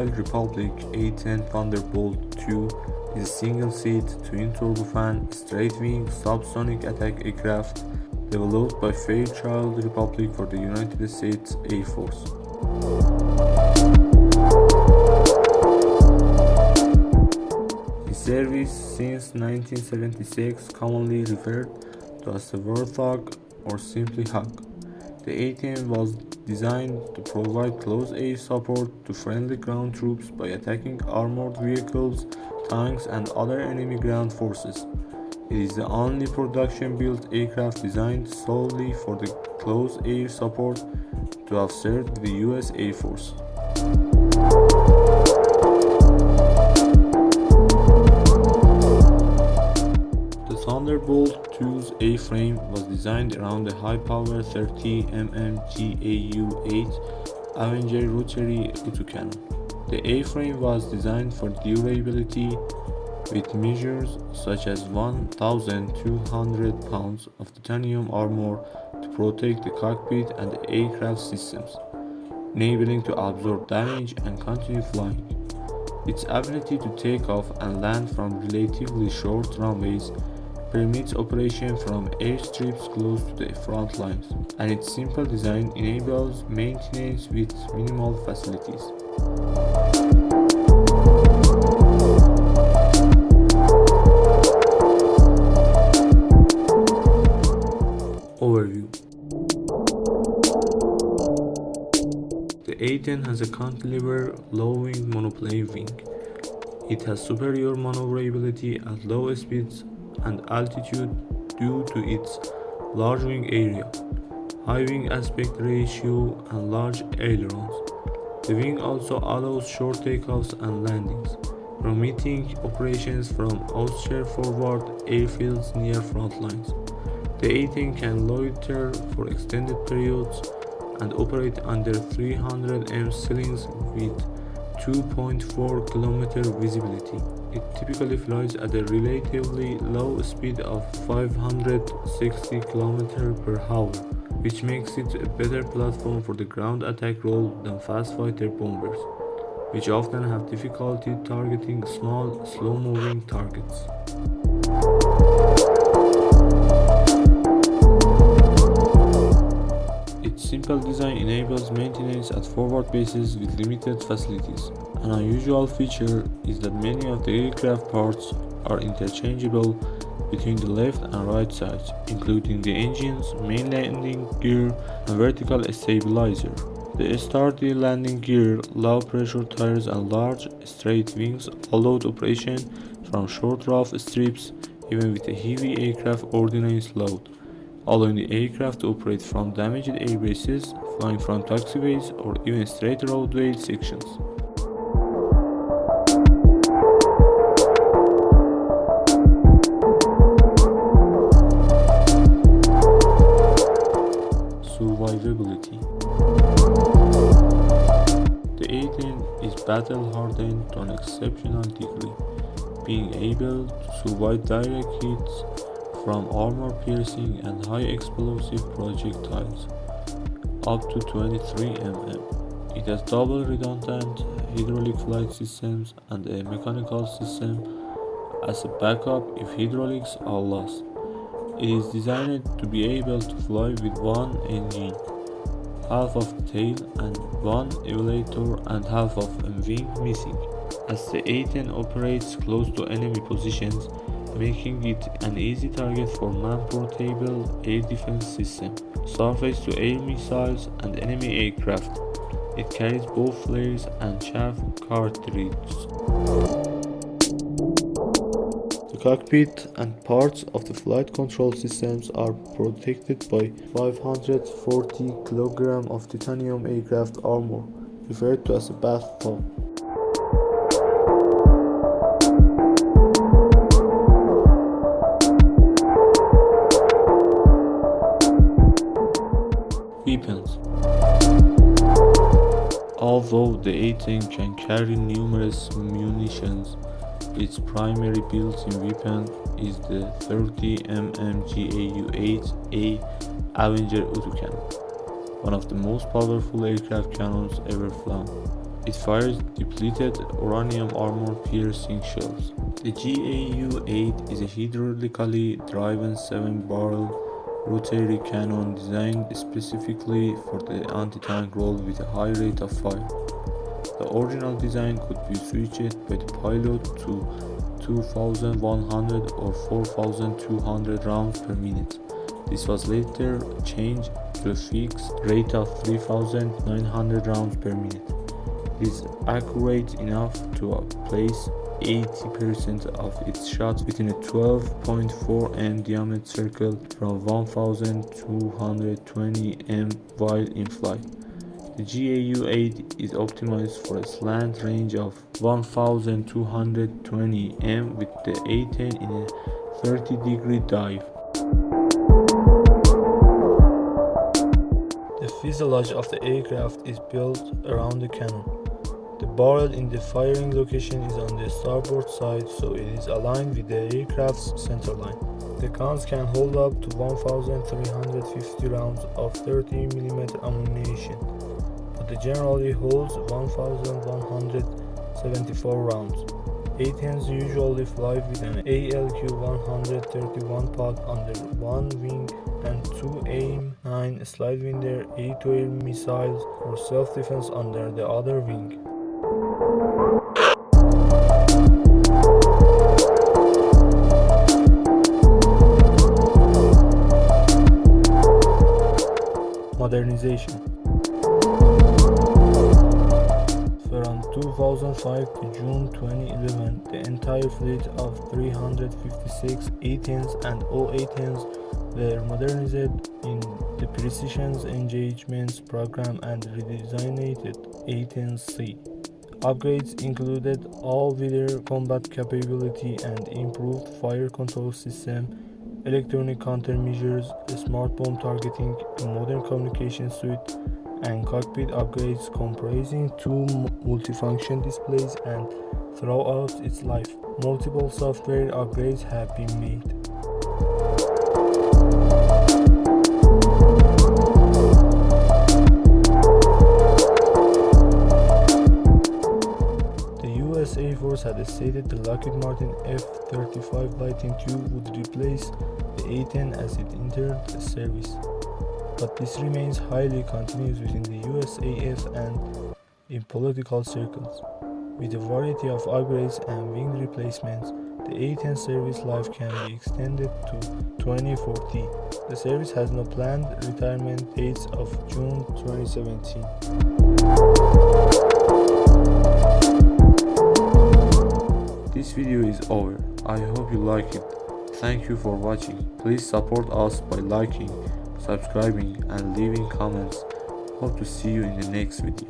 Fairchild Republic A-10 Thunderbolt II is a single-seat, twin-turbofan, straight-wing, subsonic attack aircraft developed by Fairchild Republic for the United States Air Force. In service since 1976, commonly referred to as the Warthog or simply Hawk. The A-10 was designed to provide close air support to friendly ground troops by attacking armored vehicles, tanks, and other enemy ground forces. It is the only production-built aircraft designed solely for the close air support to have served the US Air Force. The Thunderbolt II's airframe was designed around the high-power 30mm GAU-8 Avenger rotary autocannon. The airframe was designed for durability with measures such as 1,200 pounds of titanium armor to protect the cockpit and the aircraft systems, enabling to absorb damage and continue flying. Its ability to take off and land from relatively short runways permits operation from airstrips close to the front lines, and its simple design enables maintenance with minimal facilities. Overview. The A-10 has a cantilever low-wing monoplane wing. It has superior maneuverability at low speeds and altitude due to its large wing area, high wing aspect ratio, and large ailerons. The wing also allows short takeoffs and landings, permitting operations from austere forward airfields near front lines. The A-10 can loiter for extended periods and operate under 300 m ceilings with 2.4 km visibility. It typically flies at a relatively low speed of 560 km per hour, which makes it a better platform for the ground attack role than fast fighter bombers, which often have difficulty targeting small, slow-moving targets. Its simple design enables maintenance at forward bases with limited facilities. An unusual feature is that many of the aircraft parts are interchangeable between the left and right sides, including the engines, main landing gear, and vertical stabilizer. The sturdy landing gear, low pressure tires, and large straight wings allowed operation from short rough strips even with a heavy aircraft ordnance load, allowing the aircraft to operate from damaged airbases, flying from taxiways, or even straight roadway sections. Survivability. The A-10 is battle-hardened to an exceptional degree, being able to survive direct hits from armor-piercing and high-explosive projectiles up to 23 mm. It has double redundant hydraulic flight systems and a mechanical system as a backup if hydraulics are lost. It is designed to be able to fly with one engine, half of the tail, and one elevator and half of a wing missing, as the A-10 operates close to enemy positions, making it an easy target for man-portable air defense system, surface-to-air missiles, and enemy aircraft. It carries both flares and chaff cartridges. The cockpit and parts of the flight control systems are protected by 540 kg of titanium aircraft armor, referred to as a bathtub. Weapons. Although the A-10 can carry numerous munitions, its primary built-in weapon is the 30mm GAU-8A Avenger autocannon, one of the most powerful aircraft cannons ever flown. It fires depleted uranium armor-piercing shells. The GAU-8 is a hydraulically driven 7-barrel rotary cannon designed specifically for the anti-tank role with a high rate of fire. The original design could be switched by the pilot to 2,100 or 4,200 rounds per minute. This was later changed to a fixed rate of 3,900 rounds per minute. It is accurate enough to place 80% of its shots within a 12.4 m diameter circle from 1,220 m while in flight. The GAU-8 is optimized for a slant range of 1,220 m with the A-10 in a 30-degree dive. The fuselage of the aircraft is built around the cannon. The barrel in the firing location is on the starboard side, so it is aligned with the aircraft's centerline. The guns can hold up to 1,350 rounds of 30mm ammunition, but it generally holds 1,174 rounds. A-10s usually fly with an ALQ-131 pod under one wing and two AIM-9 Sidewinder air-to-air missiles for self-defense under the other wing. Modernization. From 2005 to June 2011, the entire fleet of 356 A-10s and OA-10s were modernized in the Precision Engagements Program and redesigned A-10C. Upgrades included all-weather combat capability and improved fire control system, electronic countermeasures, smart bomb targeting, a modern communication suite, and cockpit upgrades comprising two multifunction displays, and throughout its life, multiple software upgrades have been made. The US Air Force had stated the Lockheed Martin F-35 Lightning II would replace the A-10 as it entered service, but this remains highly contentious within the USAF and in political circles. With a variety of upgrades and wing replacements, the A-10 service life can be extended to 2040. The service has no planned retirement dates of June 2017. This video is over. I hope you like it. Thank you for watching. Please support us by liking, subscribing and leaving comments. Hope to see you in the next video.